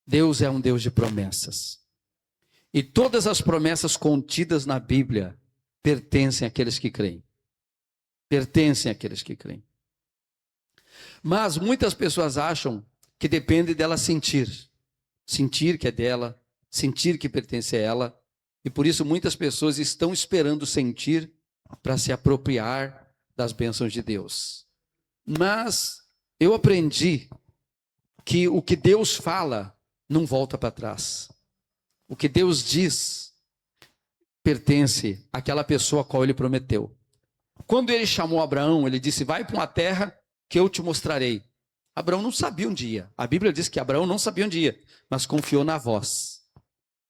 Deus é um Deus de promessas. E todas as promessas contidas na Bíblia pertencem àqueles que creem. Pertencem àqueles que creem. Mas muitas pessoas acham que depende dela sentir. Sentir que é dela, sentir que pertence a ela. E por isso muitas pessoas estão esperando sentir para se apropriar das bênçãos de Deus. Mas eu aprendi que o que Deus fala não volta para trás. O que Deus diz pertence àquela pessoa a qual ele prometeu. Quando ele chamou Abraão, ele disse: vai para uma terra que eu te mostrarei. Abraão não sabia onde ia. A Bíblia diz que Abraão não sabia onde ia, mas confiou na voz,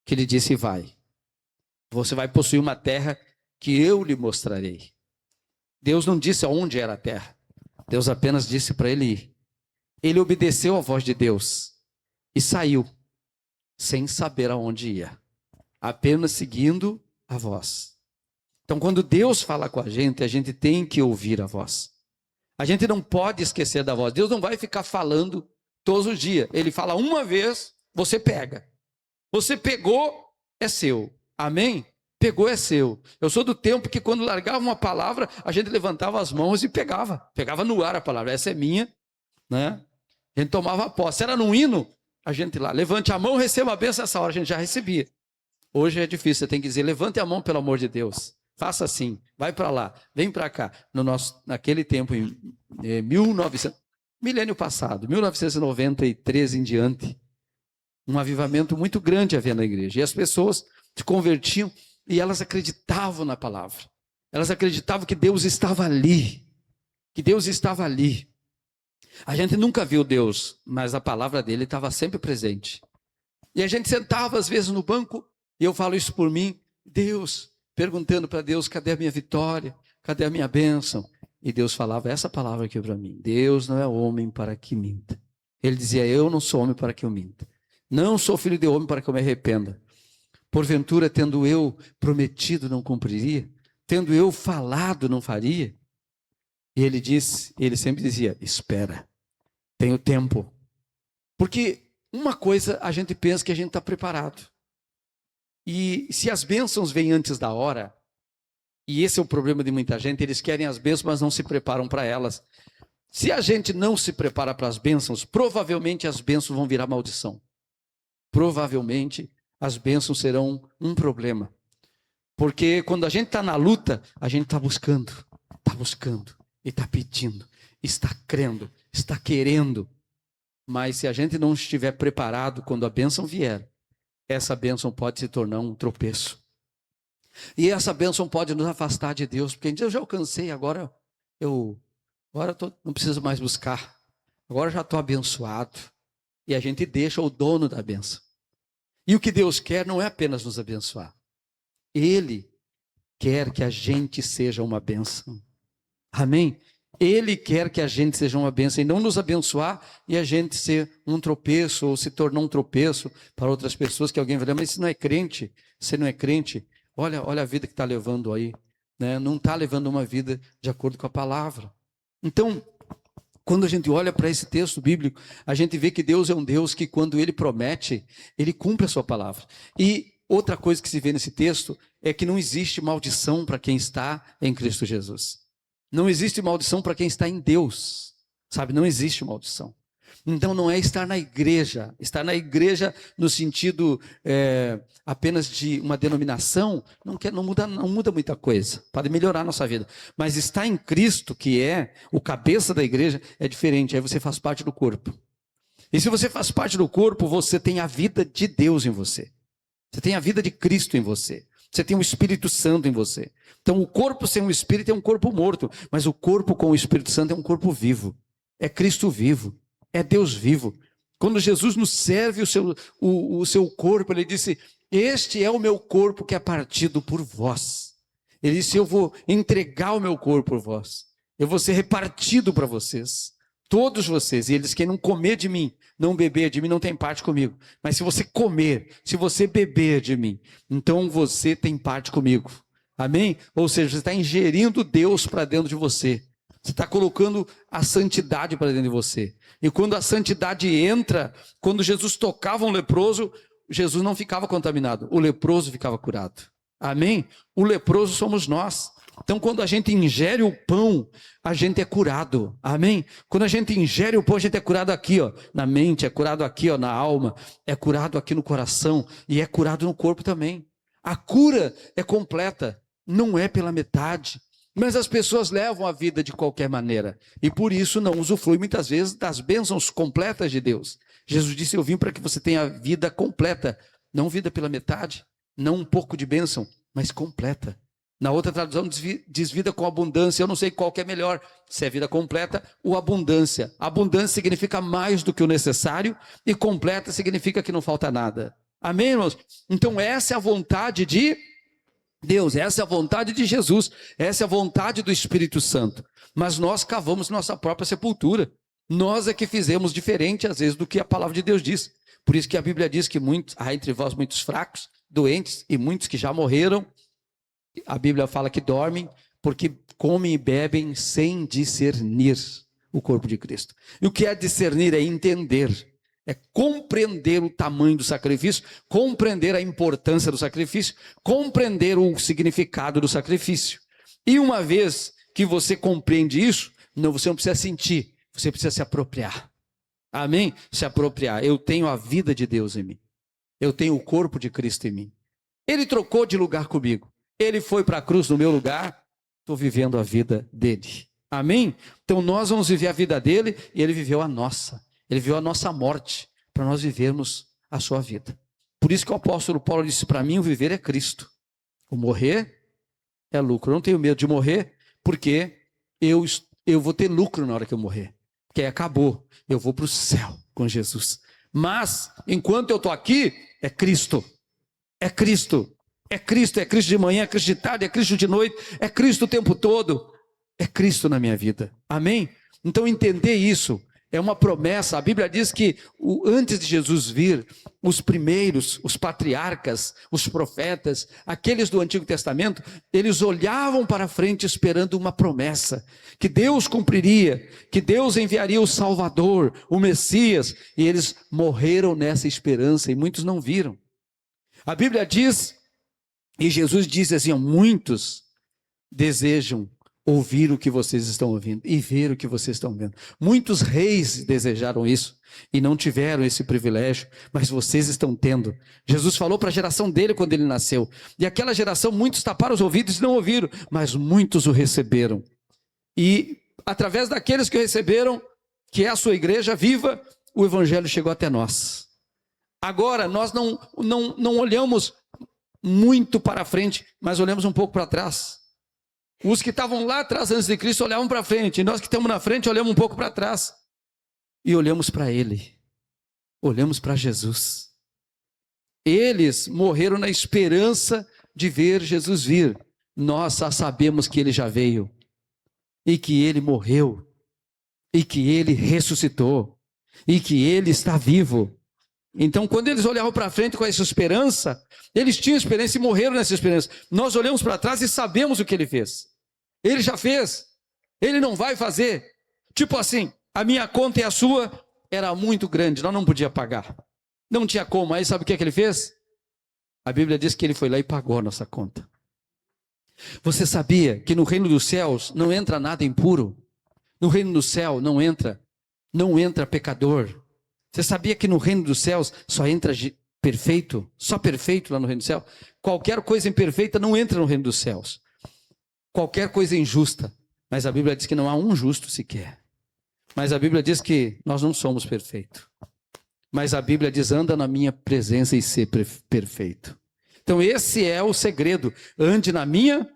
que ele disse: vai. Você vai possuir uma terra que eu lhe mostrarei. Deus não disse aonde era a terra. Deus apenas disse para ele ir. Ele obedeceu à voz de Deus e saiu, sem saber aonde ia, apenas seguindo a voz. Então, quando Deus fala com a gente tem que ouvir a voz. A gente não pode esquecer da voz. Deus não vai ficar falando todos os dias. Ele fala uma vez, você pega. Você pegou, é seu. Amém? Pegou, é seu. Eu sou do tempo que quando largava uma palavra, a gente levantava as mãos e pegava. Pegava no ar a palavra. Essa é minha, né? A gente tomava posse. Era num hino, a gente lá, levante a mão, receba a bênção. Essa hora a gente já recebia. Hoje é difícil, você tem que dizer: levante a mão, pelo amor de Deus. Faça assim, vai para lá, vem para cá. Naquele tempo, em 1900, milênio passado, 1993 em diante, um avivamento muito grande havia na igreja. E as pessoas se convertiam e elas acreditavam na palavra. Elas acreditavam que Deus estava ali. Que Deus estava ali. A gente nunca viu Deus, mas a palavra dele estava sempre presente. E a gente sentava às vezes no banco, e eu falo isso por mim, Deus, perguntando para Deus: cadê a minha vitória? Cadê a minha bênção? E Deus falava essa palavra aqui para mim: Deus não é homem para que minta. Ele dizia: eu não sou homem para que eu minta. Não sou filho de homem para que eu me arrependa. Porventura, tendo eu prometido, não cumpriria? Tendo eu falado, não faria? E ele sempre dizia: espera, tenho tempo. Porque uma coisa a gente pensa que a gente está preparado. E se as bênçãos vêm antes da hora, e esse é o problema de muita gente, eles querem as bênçãos, mas não se preparam para elas. Se a gente não se prepara para as bênçãos, provavelmente as bênçãos vão virar maldição. Provavelmente as bênçãos serão um problema. Porque quando a gente está na luta, a gente está buscando, e está pedindo, está crendo, está querendo. Mas se a gente não estiver preparado, quando a bênção vier, essa bênção pode se tornar um tropeço. E essa bênção pode nos afastar de Deus, porque a gente diz: eu já alcancei, agora não preciso mais buscar, agora já estou abençoado. E a gente deixa o dono da bênção. E o que Deus quer não é apenas nos abençoar. Ele quer que a gente seja uma bênção. Amém? Ele quer que a gente seja uma bênção e não nos abençoar e a gente ser um tropeço ou se tornar um tropeço para outras pessoas, que alguém vai dizer: mas você não é crente, você não é crente, olha a vida que está levando aí, né? Não está levando uma vida de acordo com a palavra. Então, quando a gente olha para esse texto bíblico, a gente vê que Deus é um Deus que, quando Ele promete, Ele cumpre a sua palavra. E outra coisa que se vê nesse texto é que não existe maldição para quem está em Cristo Jesus. Não existe maldição para quem está em Deus, sabe? Não existe maldição. Então não é estar na igreja no sentido apenas de uma denominação, não muda muita coisa, pode melhorar a nossa vida. Mas estar em Cristo, que é o cabeça da igreja, é diferente, aí você faz parte do corpo. E se você faz parte do corpo, você tem a vida de Deus em você. Você tem a vida de Cristo em você. Você tem o Espírito Santo em você. Então o corpo sem o Espírito é um corpo morto, mas o corpo com o Espírito Santo é um corpo vivo. É Cristo vivo, é Deus vivo. Quando Jesus nos serve o seu corpo, Ele disse: este é o meu corpo que é partido por vós. Ele disse: eu vou entregar o meu corpo por vós. Eu vou ser repartido para vocês. Todos vocês. E Ele disse: quem não comer de mim, não beber de mim, não tem parte comigo. Mas se você comer, se você beber de mim, então você tem parte comigo. Amém? Ou seja, você está ingerindo Deus para dentro de você. Você está colocando a santidade para dentro de você. E quando a santidade entra, quando Jesus tocava um leproso, Jesus não ficava contaminado, o leproso ficava curado. Amém? O leproso somos nós. Então, quando a gente ingere o pão, a gente é curado. Amém? Quando a gente ingere o pão, a gente é curado aqui, ó, na mente, é curado aqui, ó, na alma, é curado aqui no coração e é curado no corpo também. A cura é completa, não é pela metade. Mas as pessoas levam a vida de qualquer maneira e por isso não usufruem muitas vezes das bênçãos completas de Deus. Jesus disse: eu vim para que você tenha vida completa, não vida pela metade, não um pouco de bênção, mas completa. Na outra tradução diz vida com abundância. Eu não sei qual que é melhor, se é vida completa ou abundância. Abundância significa mais do que o necessário e completa significa que não falta nada. Amém, irmãos? Então essa é a vontade de Deus, essa é a vontade de Jesus, essa é a vontade do Espírito Santo. Mas nós cavamos nossa própria sepultura. Nós é que fizemos diferente às vezes do que a palavra de Deus diz. Por isso que a Bíblia diz que há entre vós muitos fracos, doentes e muitos que já morreram. A Bíblia fala que dormem porque comem e bebem sem discernir o corpo de Cristo. E o que é discernir? É entender, é compreender o tamanho do sacrifício, compreender a importância do sacrifício, compreender o significado do sacrifício. E uma vez que você compreende isso, você não precisa sentir, você precisa se apropriar. Amém? Se apropriar. Eu tenho a vida de Deus em mim. Eu tenho o corpo de Cristo em mim. Ele trocou de lugar comigo. Ele foi para a cruz no meu lugar, estou vivendo a vida dele. Amém? Então nós vamos viver a vida dele e ele viveu a nossa. Ele viveu a nossa morte para nós vivermos a sua vida. Por isso que o apóstolo Paulo disse: para mim o viver é Cristo. O morrer é lucro. Eu não tenho medo de morrer porque eu vou ter lucro na hora que eu morrer. Porque aí acabou. Eu vou para o céu com Jesus. Mas enquanto eu estou aqui, é Cristo. É Cristo. É Cristo, é Cristo de manhã, é Cristo de tarde, é Cristo de noite, é Cristo o tempo todo. É Cristo na minha vida. Amém? Então entender isso é uma promessa. A Bíblia diz que antes de Jesus vir, os primeiros, os patriarcas, os profetas, aqueles do Antigo Testamento, eles olhavam para frente esperando uma promessa, que Deus cumpriria, que Deus enviaria o Salvador, o Messias, e eles morreram nessa esperança e muitos não viram. A Bíblia diz, e Jesus disse assim: muitos desejam ouvir o que vocês estão ouvindo e ver o que vocês estão vendo. Muitos reis desejaram isso e não tiveram esse privilégio, mas vocês estão tendo. Jesus falou para a geração dele quando ele nasceu, e aquela geração, muitos taparam os ouvidos e não ouviram, mas muitos o receberam. E através daqueles que o receberam, que é a sua igreja viva, o evangelho chegou até nós. Agora nós não olhamos muito para frente, mas olhamos um pouco para trás. Os que estavam lá atrás antes de Cristo olhavam para frente, e nós que estamos na frente olhamos um pouco para trás e olhamos para Ele, olhamos para Jesus. Eles morreram na esperança de ver Jesus vir. Nós só sabemos que Ele já veio e que Ele morreu e que Ele ressuscitou e que Ele está vivo. Então, quando eles olhavam para frente com essa esperança, eles tinham esperança e morreram nessa esperança. Nós olhamos para trás e sabemos o que ele fez. Ele já fez. Ele não vai fazer. Tipo assim, a minha conta e a sua era muito grande, nós não podíamos pagar. Não tinha como. Aí sabe o que ele fez? A Bíblia diz que ele foi lá e pagou a nossa conta. Você sabia que no reino dos céus não entra nada impuro? No reino do céu não entra pecador. Você sabia que no reino dos céus só entra perfeito? Só perfeito lá no reino do céu? Qualquer coisa imperfeita não entra no reino dos céus. Qualquer coisa injusta. Mas a Bíblia diz que não há um justo sequer. Mas a Bíblia diz que nós não somos perfeitos. Mas a Bíblia diz: anda na minha presença e ser perfeito. Então esse é o segredo. Ande na minha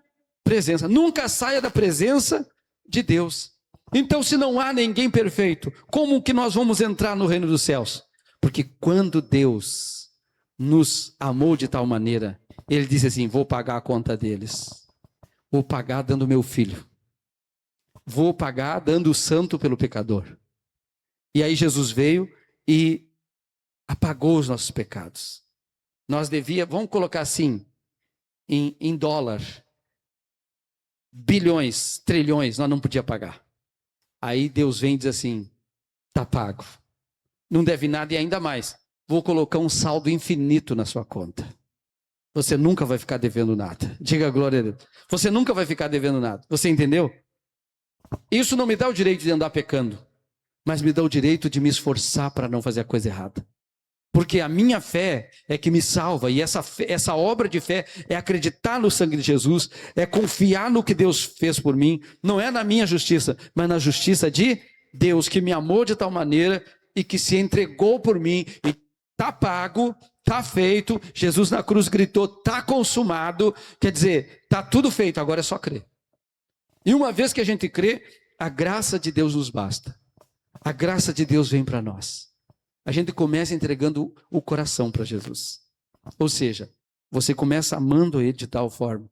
presença. Nunca saia da presença de Deus. Então, se não há ninguém perfeito, como que nós vamos entrar no reino dos céus? Porque quando Deus nos amou de tal maneira, Ele disse assim: vou pagar a conta deles. Vou pagar dando meu filho. Vou pagar dando o santo pelo pecador. E aí Jesus veio e apagou os nossos pecados. Nós vamos colocar assim, em dólar, bilhões, trilhões, nós não podíamos pagar. Aí Deus vem e diz assim: está pago. Não deve nada e ainda mais, vou colocar um saldo infinito na sua conta. Você nunca vai ficar devendo nada. Diga glória a Deus. Você nunca vai ficar devendo nada. Você entendeu? Isso não me dá o direito de andar pecando, mas me dá o direito de me esforçar para não fazer a coisa errada. Porque a minha fé é que me salva, e essa obra de fé é acreditar no sangue de Jesus, é confiar no que Deus fez por mim, não é na minha justiça, mas na justiça de Deus, que me amou de tal maneira e que se entregou por mim, e está pago, está feito. Jesus na cruz gritou: está consumado, quer dizer, está tudo feito, agora é só crer. E uma vez que a gente crê, a graça de Deus nos basta, a graça de Deus vem para nós. A gente começa entregando o coração para Jesus. Ou seja, você começa amando Ele de tal forma.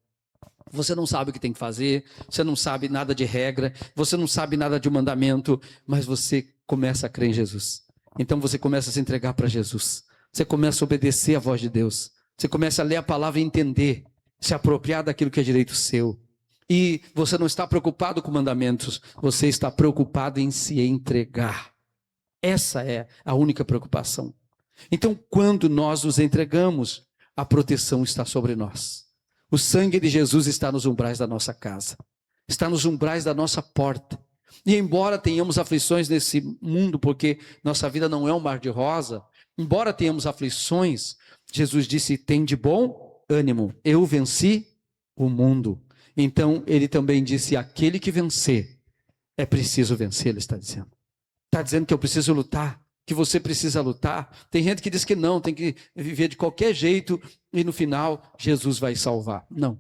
Você não sabe o que tem que fazer, você não sabe nada de regra, você não sabe nada de mandamento, mas você começa a crer em Jesus. Então você começa a se entregar para Jesus. Você começa a obedecer a voz de Deus. Você começa a ler a palavra e entender, se apropriar daquilo que é direito seu. E você não está preocupado com mandamentos, você está preocupado em se entregar. Essa é a única preocupação. Então, quando nós nos entregamos, a proteção está sobre nós. O sangue de Jesus está nos umbrais da nossa casa, está nos umbrais da nossa porta. E embora tenhamos aflições nesse mundo, porque nossa vida não é um mar de rosa, embora tenhamos aflições, Jesus disse: tem de bom ânimo, eu venci o mundo. Então, ele também disse: aquele que vencer, é preciso vencer, ele está dizendo. Está dizendo que eu preciso lutar, que você precisa lutar. Tem gente que diz que não, tem que viver de qualquer jeito e no final Jesus vai salvar. Não.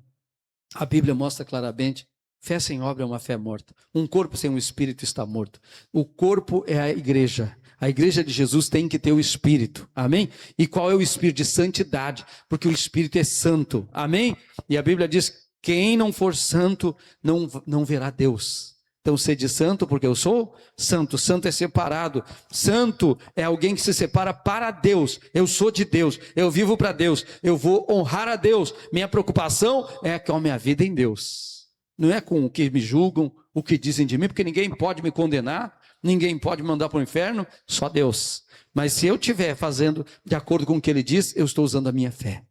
A Bíblia mostra claramente: fé sem obra é uma fé morta. Um corpo sem um espírito está morto. O corpo é a igreja. A igreja de Jesus tem que ter o espírito. Amém? E qual é o espírito? De santidade, porque o espírito é santo. Amém? E a Bíblia diz: quem não for santo não verá Deus. Então, sede santo, porque eu sou santo. Santo é separado. Santo é alguém que se separa para Deus. Eu sou de Deus, eu vivo para Deus, eu vou honrar a Deus. Minha preocupação é com a minha vida em Deus. Não é com o que me julgam, o que dizem de mim, porque ninguém pode me condenar, ninguém pode me mandar para o inferno, só Deus. Mas se eu estiver fazendo de acordo com o que Ele diz, eu estou usando a minha fé.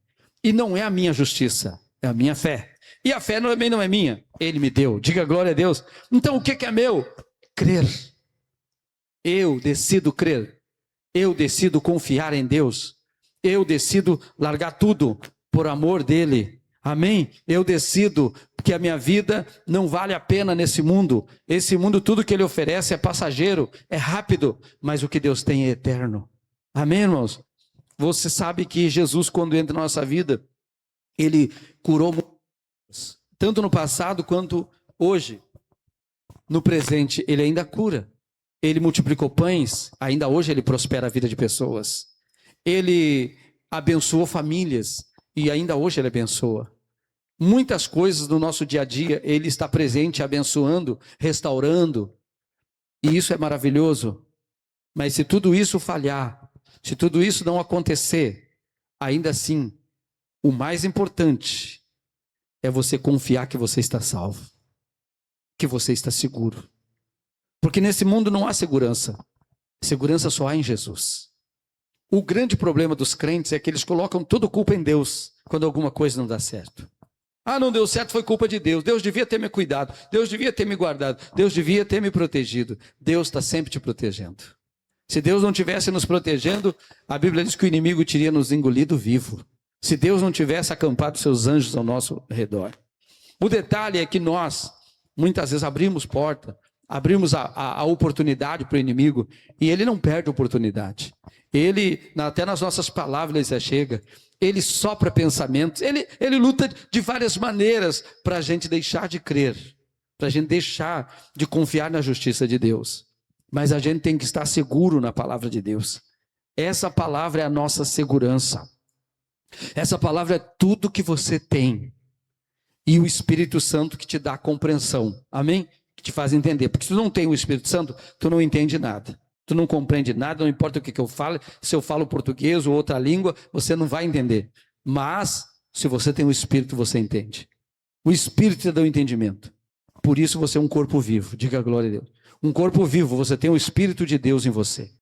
E não é a minha justiça, é a minha fé. E a fé também não é minha, Ele me deu. Diga glória a Deus. Então o que é meu? Crer. Eu decido crer. Eu decido confiar em Deus. Eu decido largar tudo por amor dEle. Amém? Eu decido que a minha vida não vale a pena nesse mundo. Esse mundo, tudo que Ele oferece é passageiro, é rápido, mas o que Deus tem é eterno. Amém, irmãos? Você sabe que Jesus, quando entra na nossa vida, Ele curou tanto no passado quanto hoje. No presente, Ele ainda cura. Ele multiplicou pães, ainda hoje Ele prospera a vida de pessoas. Ele abençoou famílias, e ainda hoje Ele abençoa. Muitas coisas no nosso dia a dia, Ele está presente, abençoando, restaurando. E isso é maravilhoso. Mas se tudo isso falhar, se tudo isso não acontecer, ainda assim, o mais importante é você confiar que você está salvo, que você está seguro. Porque nesse mundo não há segurança. Segurança só há em Jesus. O grande problema dos crentes é que eles colocam toda a culpa em Deus quando alguma coisa não dá certo. Ah, não deu certo, foi culpa de Deus. Deus devia ter me cuidado, Deus devia ter me guardado, Deus devia ter me protegido. Deus está sempre te protegendo. Se Deus não tivesse nos protegendo, a Bíblia diz que o inimigo teria nos engolido vivo. Se Deus não tivesse acampado seus anjos ao nosso redor. O detalhe é que nós, muitas vezes, abrimos porta, abrimos a oportunidade para o inimigo, e ele não perde a oportunidade. Ele, até nas nossas palavras, ele chega, ele sopra pensamentos, ele luta de várias maneiras para a gente deixar de crer, para a gente deixar de confiar na justiça de Deus. Mas a gente tem que estar seguro na palavra de Deus. Essa palavra é a nossa segurança. Essa palavra é tudo que você tem. E o Espírito Santo que te dá compreensão. Amém? Que te faz entender. Porque se tu não tem o Espírito Santo, tu não entende nada. Tu não compreende nada, não importa o que eu falo. Se eu falo português ou outra língua, você não vai entender. Mas, se você tem o Espírito, você entende. O Espírito te dá o entendimento. Por isso você é um corpo vivo. Diga glória a Deus. Um corpo vivo, você tem o Espírito de Deus em você.